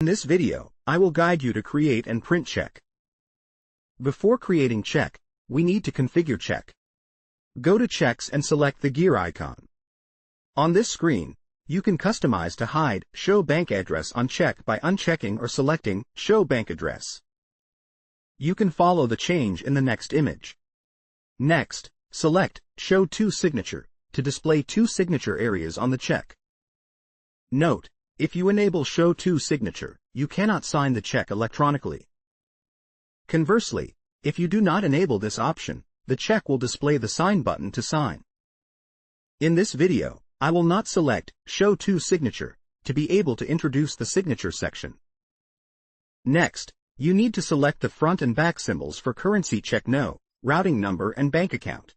In this video, I will guide you to create and print check. Before creating check, we need to configure check. Go to Checks and select the gear icon. On this screen, you can customize to hide Show Bank Address on check by unchecking or selecting Show Bank Address. You can follow the change in the next image. Next, select Show To Signature to display two signature areas on the check. Note, if you enable Show To Signature, you cannot sign the check electronically. Conversely, if you do not enable this option, the check will display the Sign button to sign. In this video, I will not select Show To Signature to be able to introduce the signature section. Next, you need to select the front and back symbols for currency check no, routing number and bank account.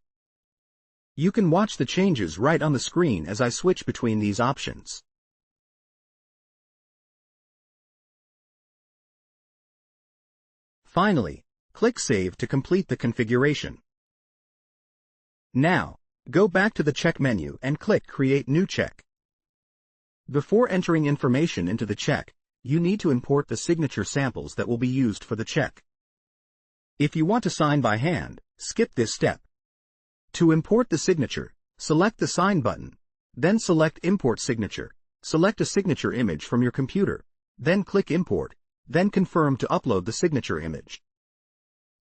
You can watch the changes right on the screen as I switch between these options. Finally, click Save to complete the configuration. Now, go back to the check menu and click Create New Check. Before entering information into the check, you need to import the signature samples that will be used for the check. If you want to sign by hand, skip this step. To import the signature, select the Sign button, then select Import Signature. Select a signature image from your computer, then click Import, then confirm to upload the signature image.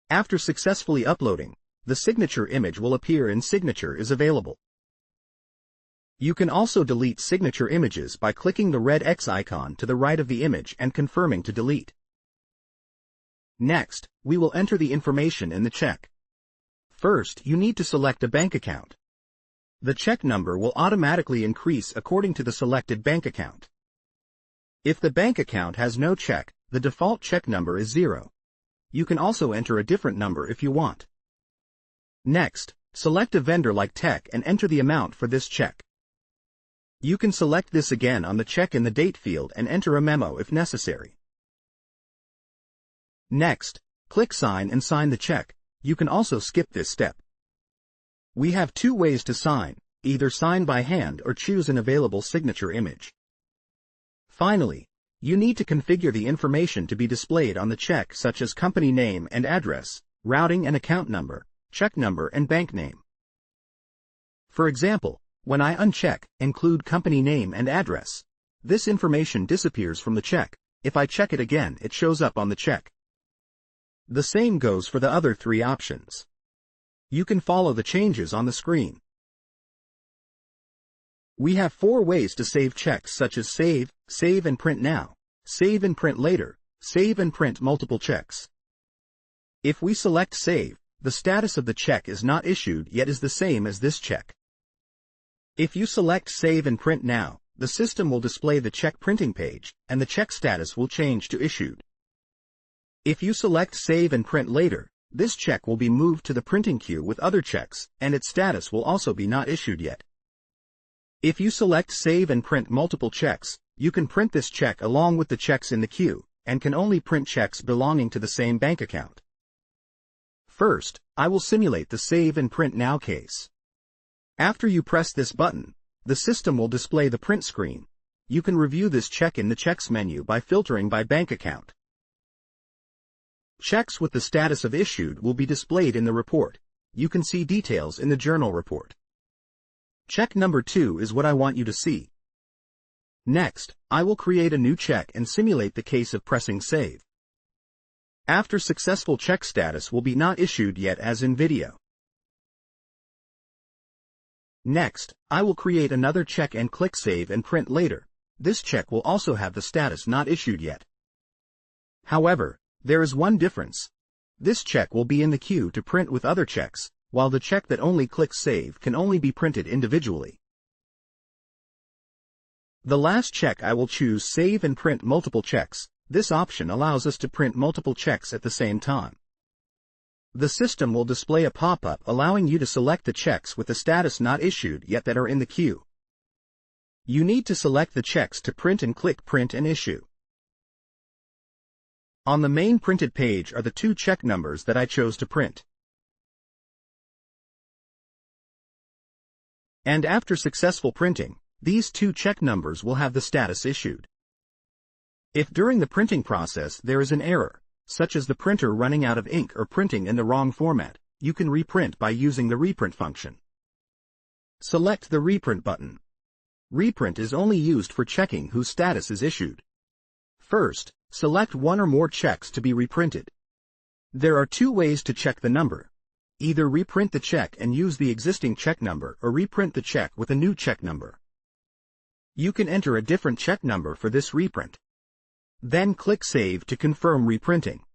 After successfully uploading, the signature image will appear in Signature is available. You can also delete signature images by clicking the red X icon to the right of the image and confirming to delete. Next, we will enter the information in the check. First, you need to select a bank account. The check number will automatically increase according to the selected bank account. If the bank account has no check, the default check number is 0. You can also enter a different number if you want. Next, select a vendor like Tech and enter the amount for this check. You can select this again on the check in the date field and enter a memo if necessary. Next, click Sign and sign the check. You can also skip this step. We have two ways to sign, either sign by hand or choose an available signature image. Finally, you need to configure the information to be displayed on the check such as company name and address, routing and account number, check number and bank name. For example, when I uncheck Include company name and address, this information disappears from the check. If I check it again, it shows up on the check. The same goes for the other three options. You can follow the changes on the screen. We have four ways to save checks such as Save, Save and Print Now, Save and Print Later, Save and Print Multiple Checks. If we select Save, the status of the check is not issued yet is the same as this check. If you select Save and Print Now, the system will display the check printing page, and the check status will change to Issued. If you select Save and Print Later, this check will be moved to the printing queue with other checks, and its status will also be not issued yet. If you select Save and Print Multiple Checks, you can print this check along with the checks in the queue, and can only print checks belonging to the same bank account. First, I will simulate the Save and Print Now case. After you press this button, the system will display the print screen. You can review this check in the Checks menu by filtering by bank account. Checks with the status of issued will be displayed in the report. You can see details in the journal report. Check number 2 is what I want you to see. Next, I will create a new check and simulate the case of pressing Save. After successful check status will be not issued yet as in video. Next, I will create another check and click Save and Print Later. This check will also have the status not issued yet. However, there is one difference. This check will be in the queue to print with other checks, while the check that only clicks Save can only be printed individually. The last check I will choose Save and Print Multiple Checks. This option allows us to print multiple checks at the same time. The system will display a pop-up allowing you to select the checks with the status not issued yet that are in the queue. You need to select the checks to print and click Print and Issue. On the main printed page are the two check numbers that I chose to print. And after successful printing, these two check numbers will have the status issued. If during the printing process there is an error, such as the printer running out of ink or printing in the wrong format, you can reprint by using the reprint function. Select the reprint button. Reprint is only used for checking whose status is issued. First, select one or more checks to be reprinted. There are two ways to check the number. Either reprint the check and use the existing check number or reprint the check with a new check number. You can enter a different check number for this reprint. Then click Save to confirm reprinting.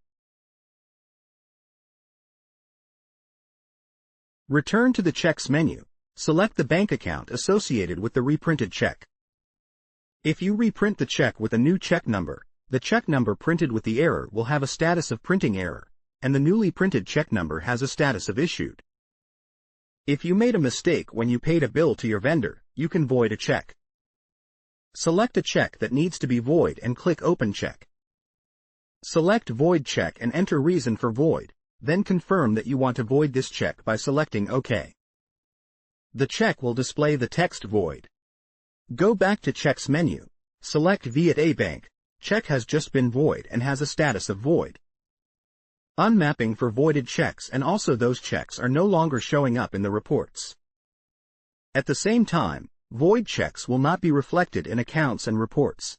Return to the Checks menu. Select the bank account associated with the reprinted check. If you reprint the check with a new check number, the check number printed with the error will have a status of printing error, and the newly printed check number has a status of issued. If you made a mistake when you paid a bill to your vendor, you can void a check. Select a check that needs to be void and click Open Check. Select Void Check and enter reason for void, then confirm that you want to void this check by selecting OK. The check will display the text Void. Go back to Checks menu. Select Viet A Bank. Check has just been void and has a status of void. Unmapping for voided checks, and also those checks are no longer showing up in the reports. At the same time, void checks will not be reflected in accounts and reports.